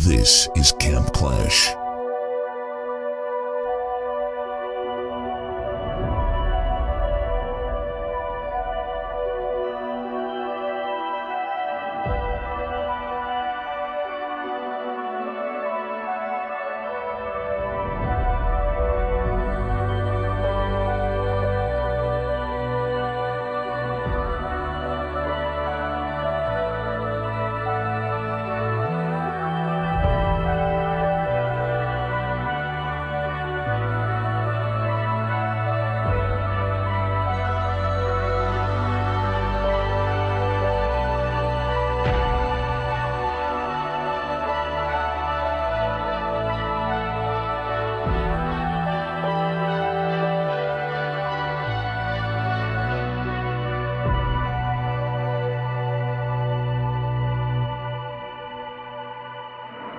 This is Camp Clash.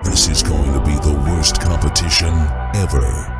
This is going to be the worst competition ever.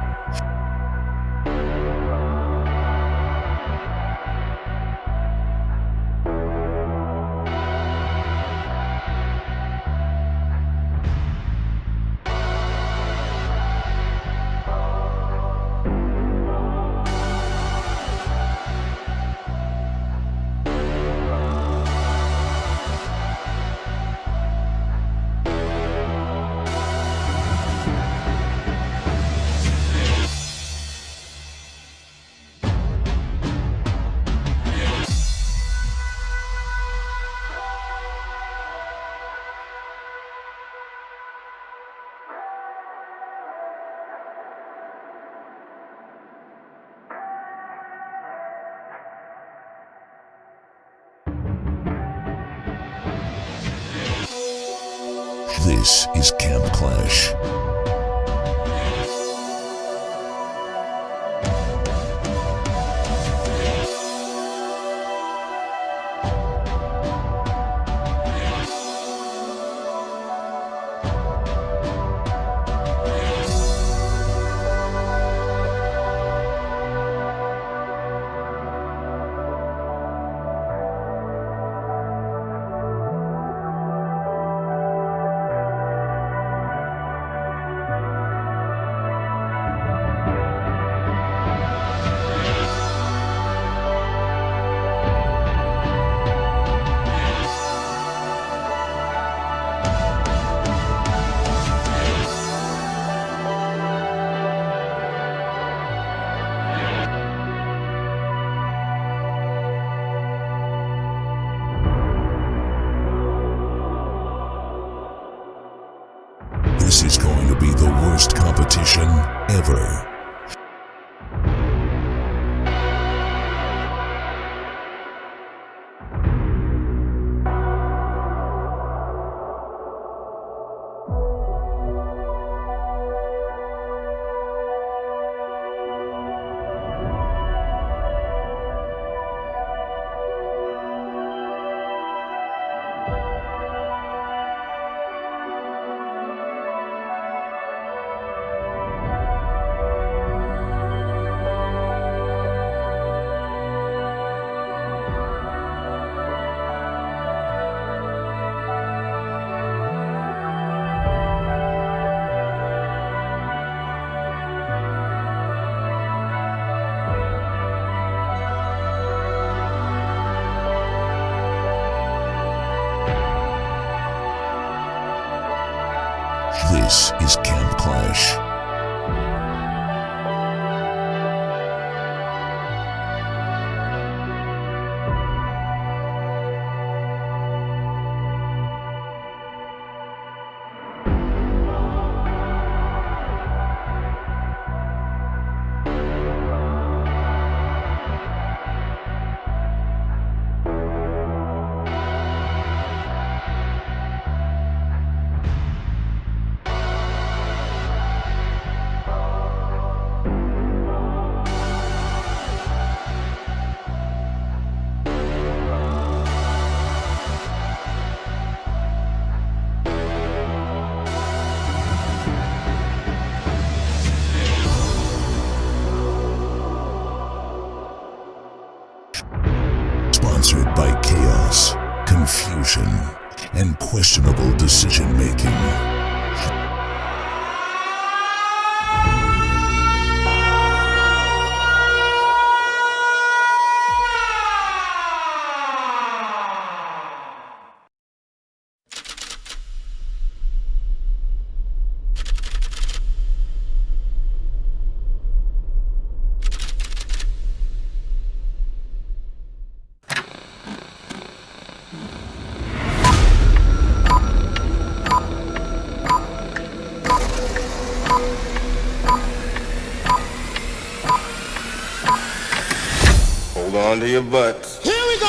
This is Camp Clash. This is going to be the worst competition ever. This is Camp Clash. Sponsored by chaos, confusion, and questionable decision-making. going to your butts. Here we go!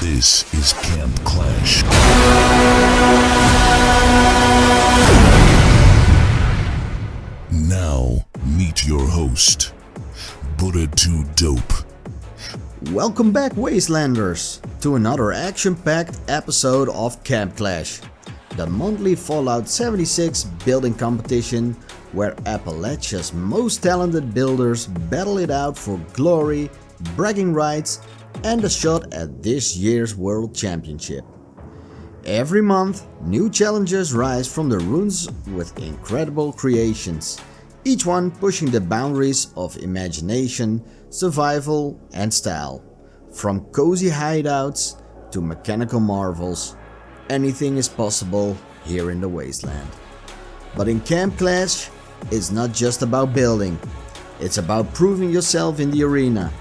This is Camp Clash. Now, meet your host, Buddha 2 Dope. Welcome back, Wastelanders, to another action-packed episode of Camp Clash, the monthly Fallout 76 building competition where Appalachia's most talented builders battle it out for glory, bragging rights, and a shot at this year's World Championship. Every month, new challengers rise from the ruins with incredible creations, each one pushing the boundaries of imagination, survival, and style. From cozy hideouts to mechanical marvels, anything is possible here in the Wasteland. But in Camp Clash, it's not just about building, it's about proving yourself in the arena.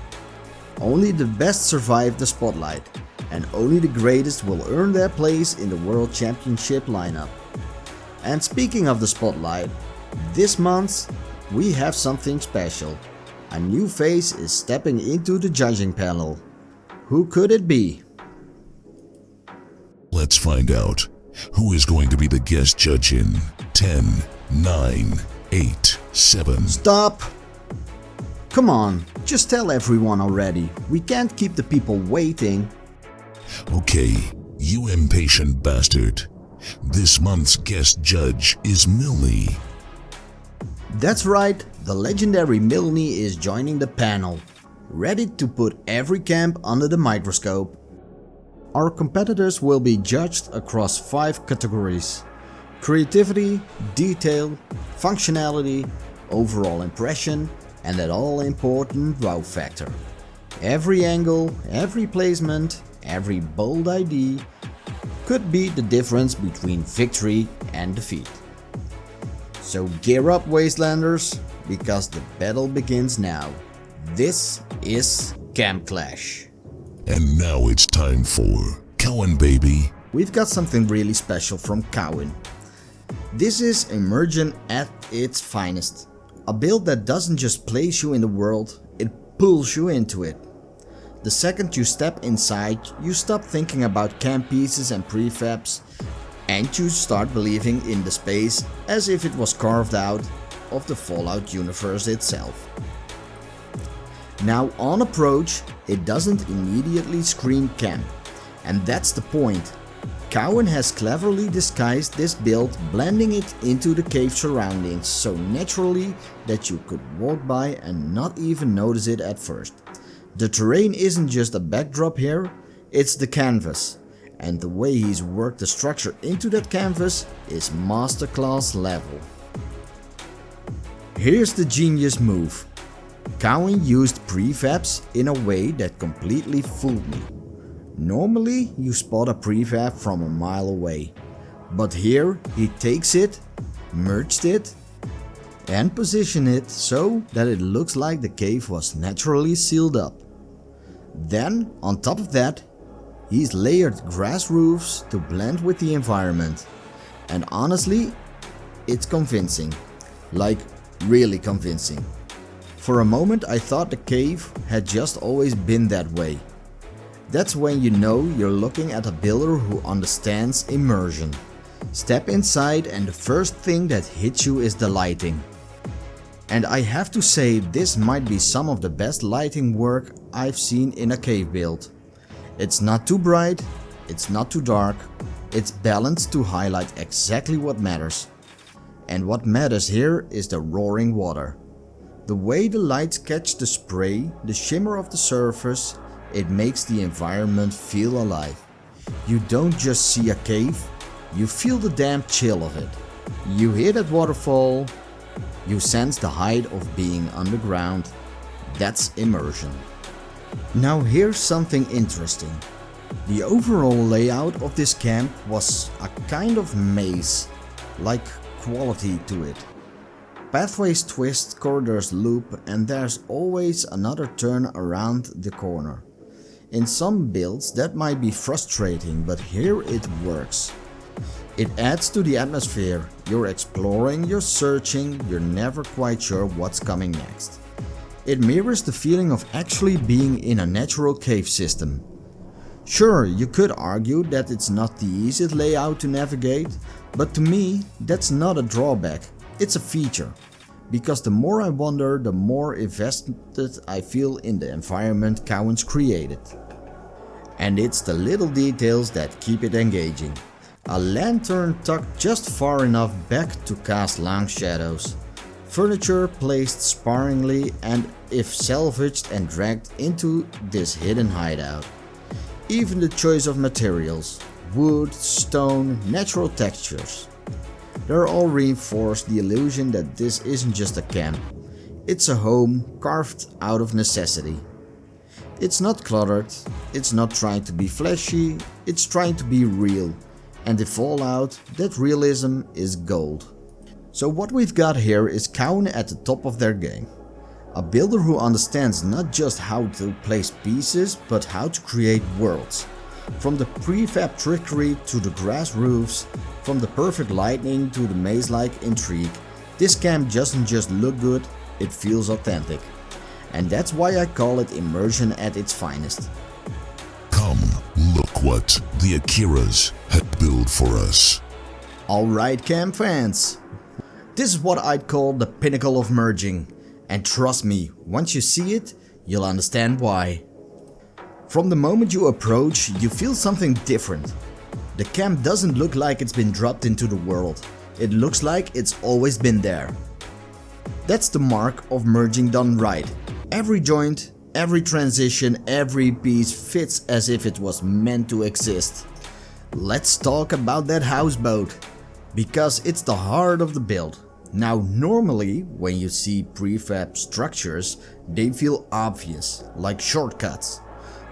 Only the best survive the spotlight, and only the greatest will earn their place in the World Championship lineup. And speaking of the spotlight, this month we have something special. A new face is stepping into the judging panel. Who could it be? Let's find out who is going to be the guest judge in 10, 9, 8, 7. Stop! Come on, just tell everyone already. We can't keep the people waiting. Okay, you impatient bastard. This month's guest judge is Milne. That's right, the legendary Milne is joining the panel, ready to put every camp under the microscope. Our competitors will be judged across 5 categories: creativity, detail, functionality, overall impression, and that all-important wow factor. Every angle, every placement, every bold idea could be the difference between victory and defeat. So gear up, Wastelanders, because the battle begins now. This is Camp Clash. And now it's time for Cowan, baby. We've got something really special from Cowan. This is immersion at its finest. A build that doesn't just place you in the world, it pulls you into it. The second you step inside, you stop thinking about camp pieces and prefabs, and you start believing in the space as if it was carved out of the Fallout universe itself. Now on approach, it doesn't immediately scream camp, and that's the point. Cowan has cleverly disguised this build, blending it into the cave surroundings so naturally that you could walk by and not even notice it at first. The terrain isn't just a backdrop here, it's the canvas, and the way he's worked the structure into that canvas is masterclass level. Here's the genius move. Cowan used prefabs in a way that completely fooled me. Normally you spot a prefab from a mile away, but here he takes it, merged it, and positioned it so that it looks like the cave was naturally sealed up. Then, on top of that, he's layered grass roofs to blend with the environment. And honestly, it's convincing. Like, really convincing. For a moment I thought the cave had just always been that way. That's when you know you're looking at a builder who understands immersion. Step inside and the first thing that hits you is the lighting. And I have to say, this might be some of the best lighting work I've seen in a cave build. It's not too bright, it's not too dark, it's balanced to highlight exactly what matters. And what matters here is the roaring water. The way the lights catch the spray, the shimmer of the surface, it makes the environment feel alive. You don't just see a cave, you feel the damp chill of it. You hear that waterfall, you sense the height of being underground. That's immersion. Now here's something interesting. The overall layout of this camp was a kind of maze, like quality to it. Pathways twist, corridors loop, and there's always another turn around the corner. In some builds that might be frustrating, but here it works. It adds to the atmosphere. You're exploring, you're searching, you're never quite sure what's coming next. It mirrors the feeling of actually being in a natural cave system. Sure, you could argue that it's not the easiest layout to navigate, but to me, that's not a drawback, it's a feature. Because the more I wander, the more invested I feel in the environment Cowan's created. And it's the little details that keep it engaging. A lantern tucked just far enough back to cast long shadows. Furniture placed sparingly and if salvaged and dragged into this hidden hideout. Even the choice of materials, wood, stone, natural textures. They're all reinforce the illusion that this isn't just a camp. It's a home carved out of necessity. It's not cluttered, it's not trying to be flashy, it's trying to be real. And the fallout, that realism is gold. So what we've got here is Cowan at the top of their game. A builder who understands not just how to place pieces, but how to create worlds. From the prefab trickery to the grass roofs, from the perfect lighting to the maze-like intrigue, this camp doesn't just look good, it feels authentic. And that's why I call it immersion at its finest. Come, look what the Akiraas had built for us. Alright camp fans, this is what I'd call the pinnacle of merging. And trust me, once you see it, you'll understand why. From the moment you approach, you feel something different. The camp doesn't look like it's been dropped into the world. It looks like it's always been there. That's the mark of merging done right. Every joint, every transition, every piece fits as if it was meant to exist. Let's talk about that houseboat, because it's the heart of the build. Now normally when you see prefab structures, they feel obvious, like shortcuts.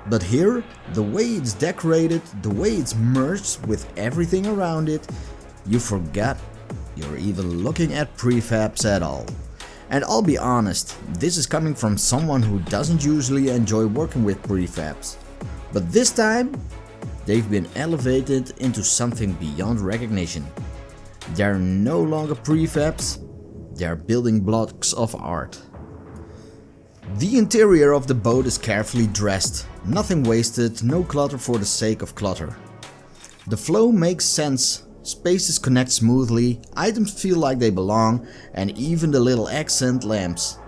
But here, the way it's decorated, the way it's merged with everything around it, you forget you're even looking at prefabs at all. And I'll be honest, this is coming from someone who doesn't usually enjoy working with prefabs. But this time, they've been elevated into something beyond recognition. They're no longer prefabs, they're building blocks of art. The interior of the boat is carefully dressed, nothing wasted, no clutter for the sake of clutter. The flow makes sense, spaces connect smoothly, items feel like they belong, and even the little accent lamps,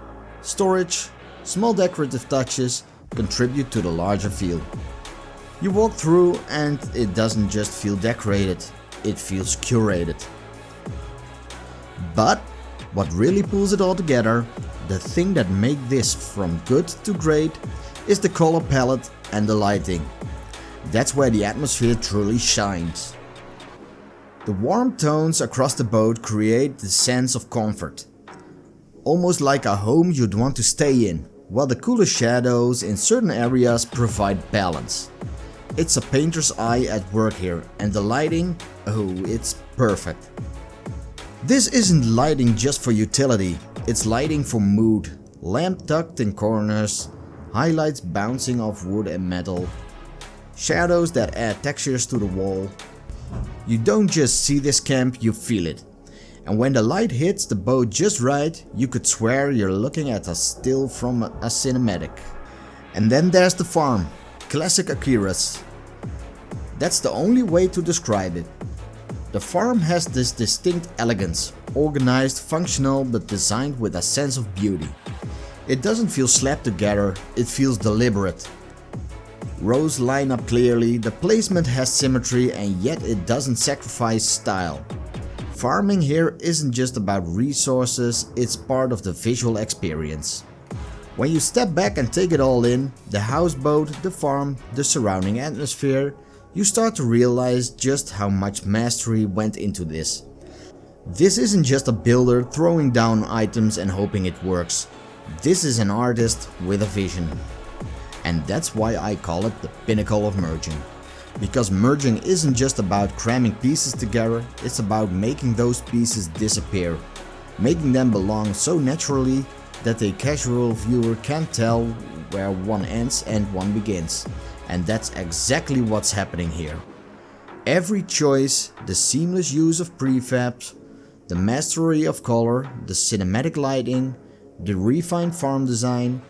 storage, small decorative touches contribute to the larger feel. You walk through and it doesn't just feel decorated, it feels curated. But what really pulls it all together, the thing that makes this from good to great, is the color palette and the lighting. That's where the atmosphere truly shines. The warm tones across the boat create the sense of comfort. Almost like a home you'd want to stay in, while the cooler shadows in certain areas provide balance. It's a painter's eye at work here, and the lighting, oh, it's perfect. This isn't lighting just for utility, it's lighting for mood. Lamp tucked in corners, highlights bouncing off wood and metal, shadows that add textures to the wall. You don't just see this camp, you feel it. And when the light hits the boat just right, you could swear you're looking at a still from a cinematic. And then there's the farm, classic Akiraas. That's the only way to describe it. The farm has this distinct elegance, organized, functional, but designed with a sense of beauty. It doesn't feel slapped together, it feels deliberate. Rows line up clearly, the placement has symmetry, and yet it doesn't sacrifice style. Farming here isn't just about resources, it's part of the visual experience. When you step back and take it all in, the houseboat, the farm, the surrounding atmosphere, you start to realize just how much mastery went into this. This isn't just a builder throwing down items and hoping it works. This is an artist with a vision. And that's why I call it the pinnacle of merging. Because merging isn't just about cramming pieces together, it's about making those pieces disappear. making them belong so naturally that a casual viewer can't tell where one ends and one begins. And that's exactly what's happening here. Every choice, the seamless use of prefabs, the mastery of color, the cinematic lighting, the refined farm design,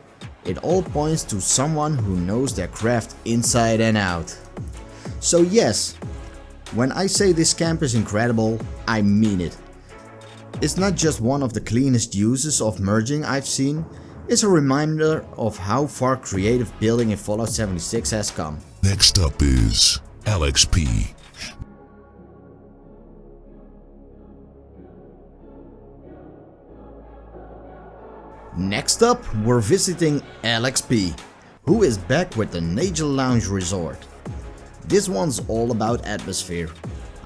it all points to someone who knows their craft inside and out. So yes, when I say this camp is incredible, I mean it. It's not just one of the cleanest uses of merging I've seen, it's a reminder of how far creative building in Fallout 76 has come. Next up is Alex P. Next up, we're visiting Alex P, who is back with the Nature Lounge Resort. This one's all about atmosphere.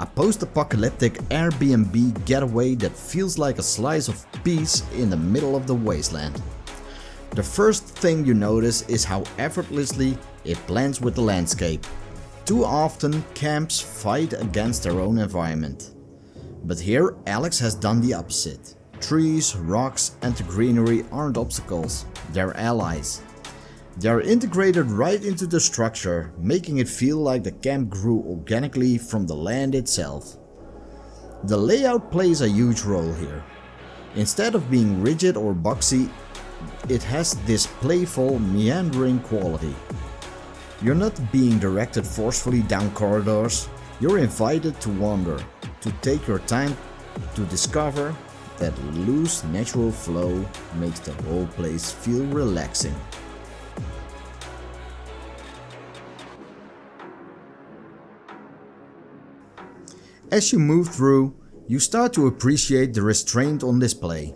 A post-apocalyptic Airbnb getaway that feels like a slice of peace in the middle of the wasteland. The first thing you notice is how effortlessly it blends with the landscape. Too often, camps fight against their own environment. But here, Alex has done the opposite. Trees, rocks and the greenery aren't obstacles, they're allies. They're integrated right into the structure, making it feel like the camp grew organically from the land itself. The layout plays a huge role here. Instead of being rigid or boxy, it has this playful, meandering quality. You're not being directed forcefully down corridors, you're invited to wander, to take your time to discover. That loose, natural flow makes the whole place feel relaxing. As you move through, you start to appreciate the restraint on display.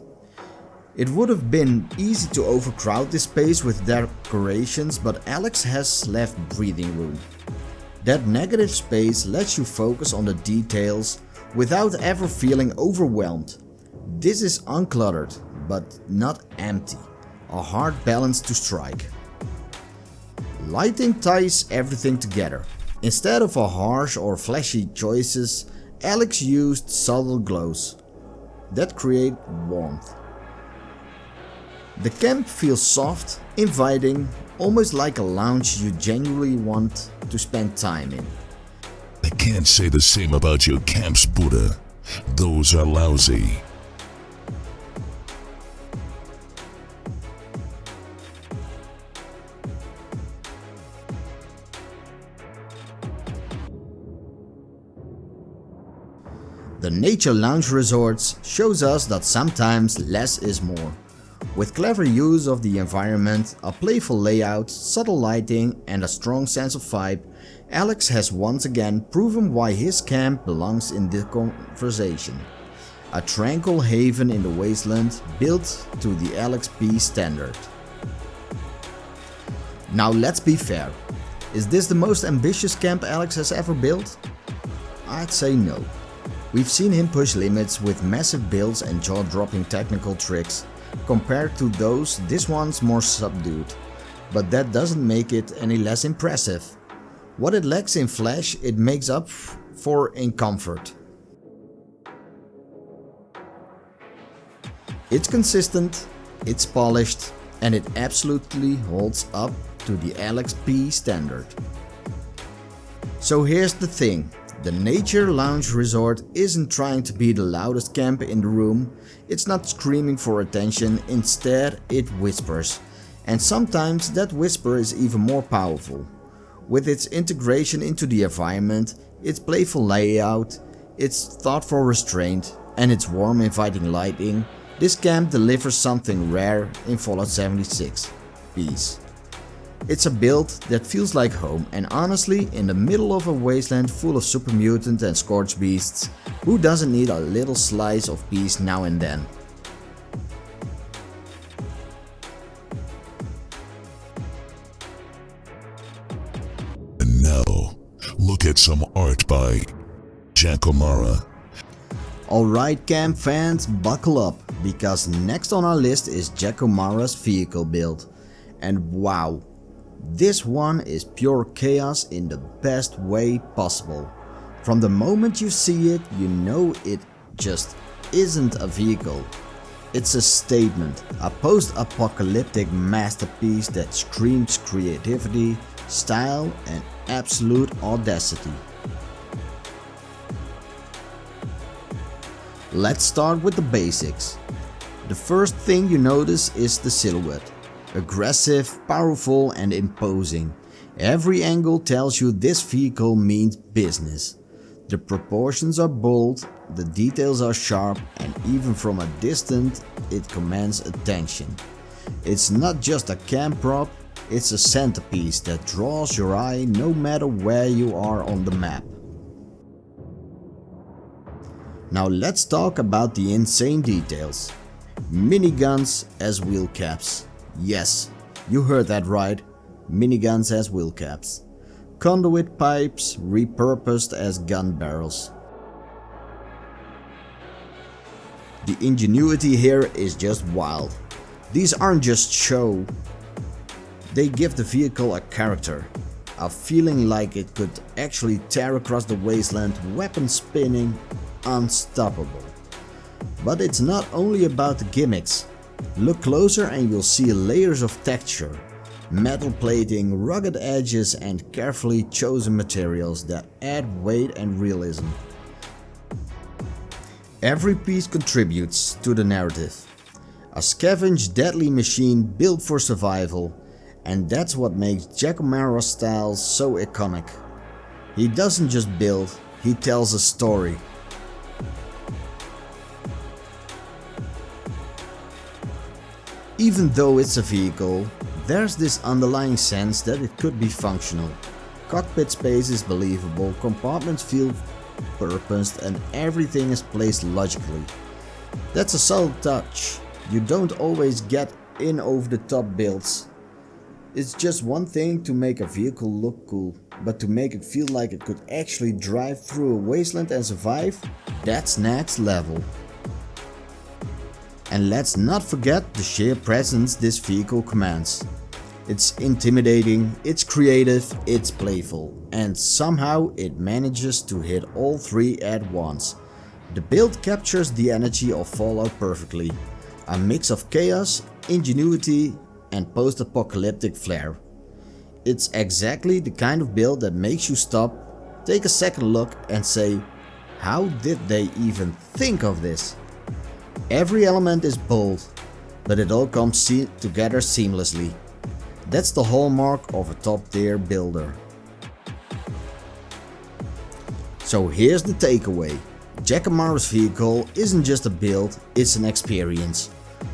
It would have been easy to overcrowd this space with decorations, but Alex has left breathing room. That negative space lets you focus on the details without ever feeling overwhelmed. This is uncluttered, but not empty, a hard balance to strike. Lighting ties everything together. Instead of a harsh or flashy choices, Alex used subtle glows that create warmth. The camp feels soft, inviting, almost like a lounge you genuinely want to spend time in. I can't say the same about your camps, Buddha. Those are lousy. The Nature Lounge Resorts shows us that sometimes less is more. With clever use of the environment, a playful layout, subtle lighting and a strong sense of vibe, Alex has once again proven why his camp belongs in this conversation. A tranquil haven in the wasteland built to the Alex P standard. Now let's be fair. Is this the most ambitious camp Alex has ever built? I'd say no. We've seen him push limits with massive builds and jaw-dropping technical tricks. Compared to those, this one's more subdued. But that doesn't make it any less impressive. What it lacks in flash, it makes up for in comfort. It's consistent, it's polished, and it absolutely holds up to the Alex P standard. So here's the thing. The Nature Lounge Resort isn't trying to be the loudest camp in the room, it's not screaming for attention, instead it whispers. And sometimes that whisper is even more powerful. With its integration into the environment, its playful layout, its thoughtful restraint, and its warm inviting lighting, this camp delivers something rare in Fallout 76. Peace. It's a build that feels like home, and honestly, in the middle of a wasteland full of super mutant and scorched beasts, who doesn't need a little slice of peace now and then? And now, look at some art by Jackomara. Alright camp fans, buckle up, because next on our list is Jackomara's vehicle build. And wow, this one is pure chaos in the best way possible. From the moment you see it, you know it just isn't a vehicle. It's a statement, a post-apocalyptic masterpiece that screams creativity, style and absolute audacity. Let's start with the basics. The first thing you notice is the silhouette. Aggressive, powerful and imposing. Every angle tells you this vehicle means business. The proportions are bold, the details are sharp and even from a distance it commands attention. It's not just a camp prop, it's a centerpiece that draws your eye no matter where you are on the map. Now let's talk about the insane details. Miniguns as wheel caps. Yes, you heard that right, miniguns as wheel caps. Conduit pipes repurposed as gun barrels. The ingenuity here is just wild. These aren't just show, they give the vehicle a character, a feeling like it could actually tear across the wasteland, weapon spinning, unstoppable. But it's not only about the gimmicks. Look closer and you'll see layers of texture. Metal plating, rugged edges and carefully chosen materials that add weight and realism. Every piece contributes to the narrative. A scavenged deadly machine built for survival, and that's what makes Jackomara's style so iconic. He doesn't just build, he tells a story. Even though it's a vehicle, there's this underlying sense that it could be functional. Cockpit space is believable, compartments feel purposed and everything is placed logically. That's a subtle touch you don't always get in over-the-top builds. It's just one thing to make a vehicle look cool, but to make it feel like it could actually drive through a wasteland and survive, that's next level. And let's not forget the sheer presence this vehicle commands. It's intimidating, it's creative, it's playful, and somehow it manages to hit all three at once. The build captures the energy of Fallout perfectly. A mix of chaos, ingenuity, and post-apocalyptic flair. It's exactly the kind of build that makes you stop, take a second look and say, how did they even think of this? Every element is bold, but it all comes together seamlessly. That's the hallmark of a top tier builder. So here's the takeaway. Jackomara's vehicle isn't just a build, it's an experience.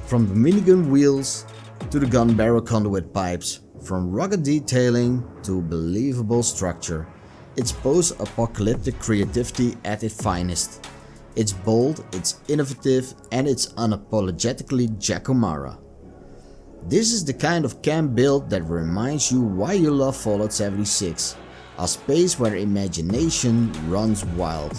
From the minigun wheels to the gun barrel conduit pipes, from rugged detailing to believable structure, it's post-apocalyptic creativity at its finest. It's bold, it's innovative, and it's unapologetically Jackomara. This is the kind of camp build that reminds you why you love Fallout 76, a space where imagination runs wild,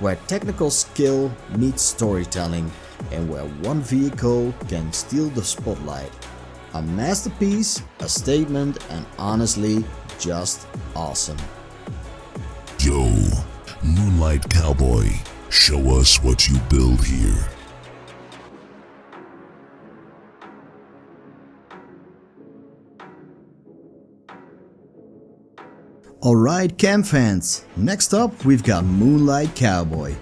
where technical skill meets storytelling, and where one vehicle can steal the spotlight. A masterpiece, a statement, and honestly, just awesome. Yo, Moonlight Cowboy, show us what you build here. Alright camp fans, next up we've got Moonlight Cowboy.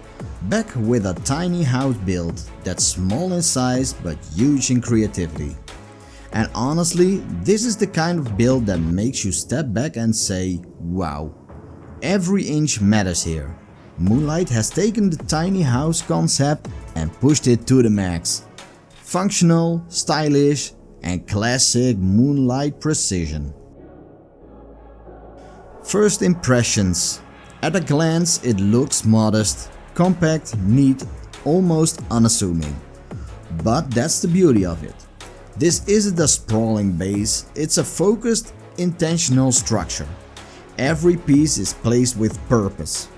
Back with a tiny house build that's small in size but huge in creativity. And honestly, this is the kind of build that makes you step back and say, wow. Every inch matters here. Moonlight has taken the tiny house concept and pushed it to the max. Functional, stylish, and classic Moonlight precision. First impressions. At a glance it looks modest, compact, neat, almost unassuming. But that's the beauty of it. This isn't a sprawling base, it's a focused, intentional structure. Every piece is placed with purpose.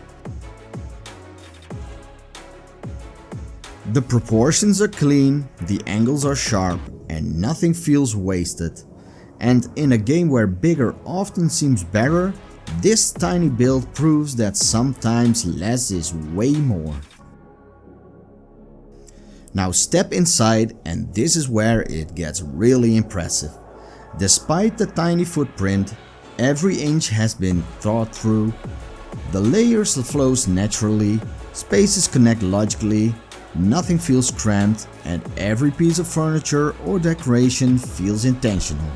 The proportions are clean, the angles are sharp, and nothing feels wasted. And in a game where bigger often seems better, this tiny build proves that sometimes less is way more. Now step inside and this is where it gets really impressive. Despite the tiny footprint, every inch has been thought through. The layers flows naturally, spaces connect logically, nothing feels cramped, and every piece of furniture or decoration feels intentional.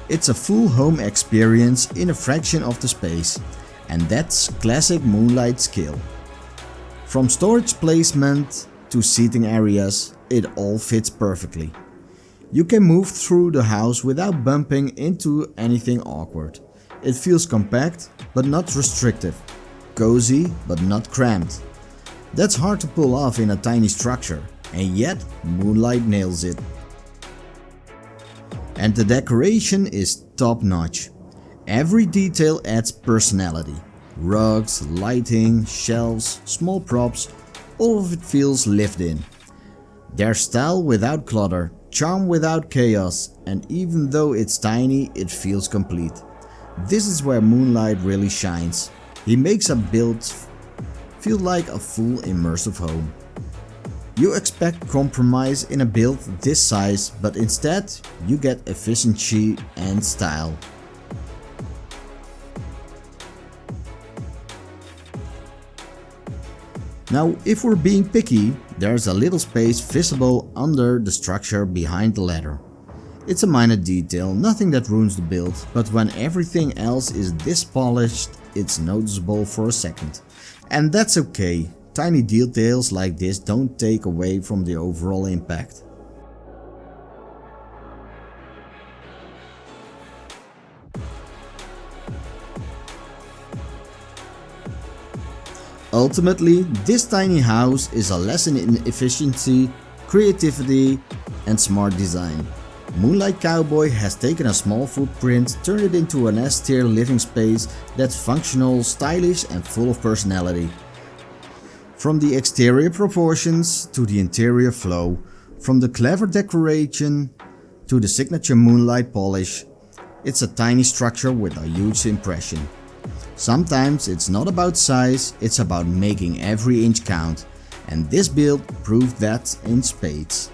It's a full home experience in a fraction of the space, and that's classic Moonlight skill. From storage placement to seating areas, it all fits perfectly. You can move through the house without bumping into anything awkward. It feels compact but not restrictive, cozy but not cramped. That's hard to pull off in a tiny structure, and yet Moonlight nails it. And the decoration is top notch. Every detail adds personality. Rugs, lighting, shelves, small props, all of it feels lived in. There's style without clutter, charm without chaos, and even though it's tiny, it feels complete. This is where Moonlight really shines. He makes a build feel like a full immersive home. You expect compromise in a build this size, but instead you get efficiency and style. Now, if we're being picky, there's a little space visible under the structure behind the ladder. It's a minor detail, nothing that ruins the build, but when everything else is this polished, it's noticeable for a second. And that's okay. Tiny details like this don't take away from the overall impact. Ultimately, this tiny house is a lesson in efficiency, creativity, and smart design. Moonlight Cowboy has taken a small footprint, turned it into an S-tier living space that's functional, stylish, and full of personality. From the exterior proportions to the interior flow, from the clever decoration to the signature Moonlight polish, it's a tiny structure with a huge impression. Sometimes it's not about size, it's about making every inch count, and this build proved that in spades.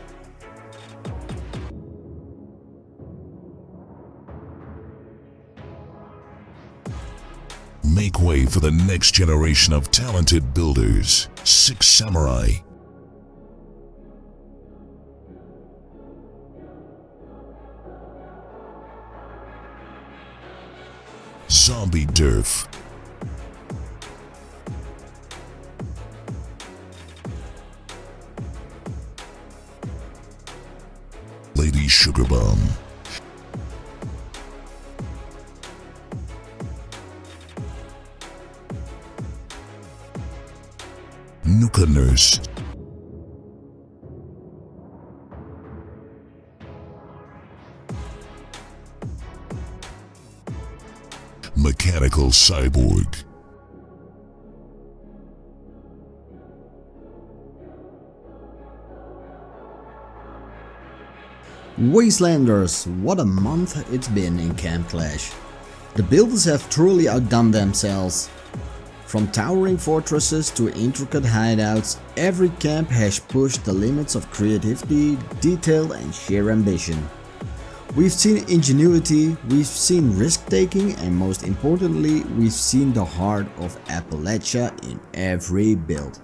Make way for the next generation of talented builders. 6 Samurai. Zombie Derf. Lady Sugar Bomb. Nuka Nurse. Mechanical Cyborg. Wastelanders, what a month it's been in Camp Clash. The builders have truly outdone themselves. From towering fortresses to intricate hideouts, every camp has pushed the limits of creativity, detail, and sheer ambition. We've seen ingenuity, we've seen risk-taking, and most importantly, we've seen the heart of Appalachia in every build.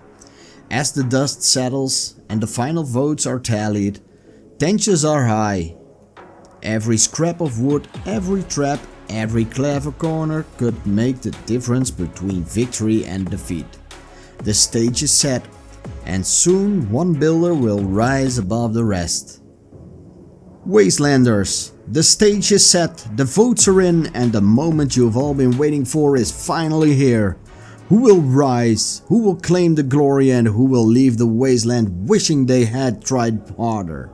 As the dust settles and the final votes are tallied, tensions are high. Every scrap of wood, every trap, every clever corner could make the difference between victory and defeat. The stage is set, and soon one builder will rise above the rest. Wastelanders, the stage is set, the votes are in, and the moment you've all been waiting for is finally here. Who will rise? Who will claim the glory, and who will leave the wasteland wishing they had tried harder?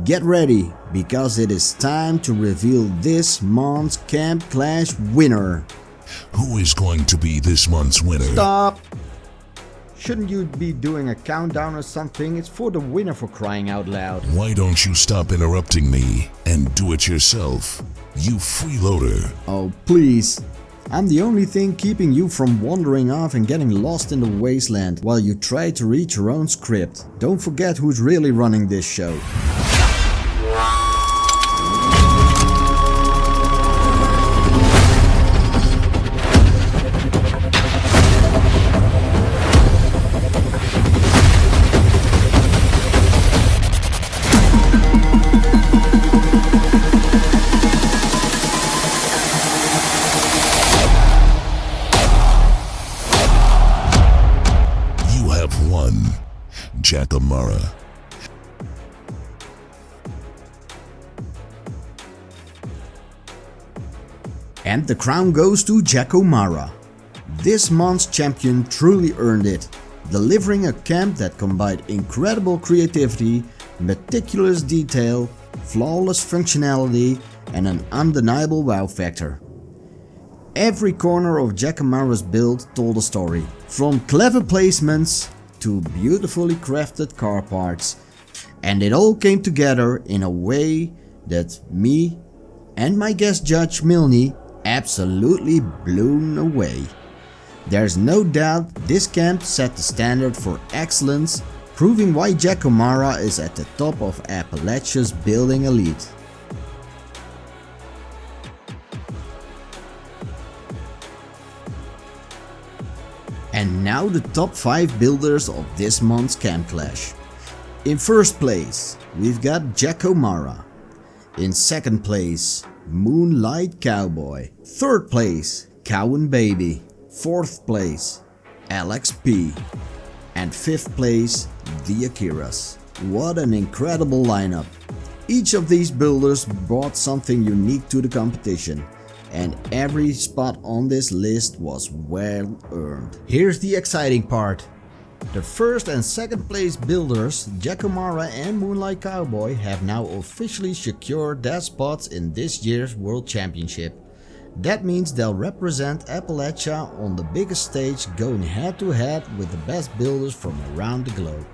Get ready, because it is time to reveal this month's Camp Clash winner. Who is going to be this month's winner? Stop! Shouldn't you be doing a countdown or something? It's for the winner, for crying out loud. Why don't you stop interrupting me and do it yourself, you freeloader? Oh please. I'm the only thing keeping you from wandering off and getting lost in the wasteland while you try to read your own script. Don't forget who's really running this show. Jackomara. And the crown goes to Jackomara. This month's champion truly earned it, delivering a camp that combined incredible creativity, meticulous detail, flawless functionality, and an undeniable wow factor. Every corner of Jackomara's build told a story, from clever placements to beautifully crafted car parts, and it all came together in a way that me and my guest judge Milne absolutely blew away. There's no doubt this camp set the standard for excellence, proving why Jackomara is at the top of Appalachia's building elite. And now the top 5 builders of this month's Camp Clash. In first place, we've got Jackomara. In second place, Moonlight Cowboy. Third place, Cowan Baby. Fourth place, Alex P. And fifth place, the Akiraas. What an incredible lineup. Each of these builders brought something unique to the competition, and every spot on this list was well earned. Here's the exciting part. The first and second place builders, Jackomara and Moonlight Cowboy, have now officially secured their spots in this year's World Championship. That means they'll represent Appalachia on the biggest stage, going head to head with the best builders from around the globe.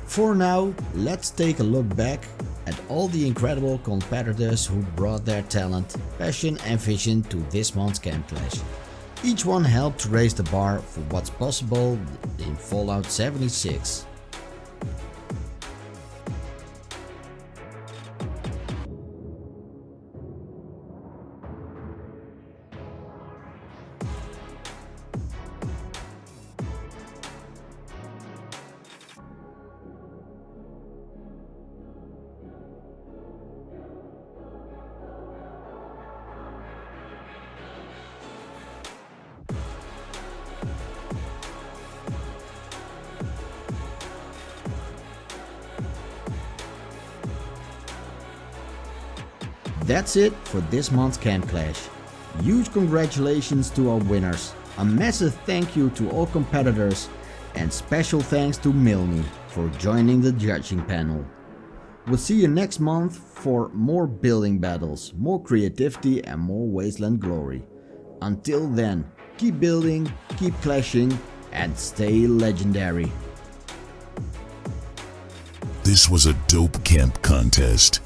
For now, let's take a look back at all the incredible competitors who brought their talent, passion and vision to this month's Camp Clash. Each one helped to raise the bar for what's possible in Fallout 76. That's it for this month's Camp Clash. Huge congratulations to our winners, a massive thank you to all competitors, and special thanks to Milne for joining the judging panel. We'll see you next month for more building battles, more creativity and more Wasteland glory. Until then, keep building, keep clashing, and stay legendary. This was a dope camp contest.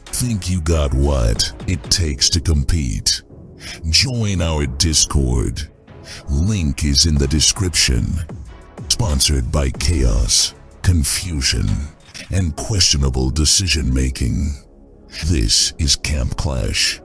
Think you got what it takes to compete? Join our Discord. Link is in the description. Sponsored by chaos, confusion, and questionable decision making. This is Camp Clash.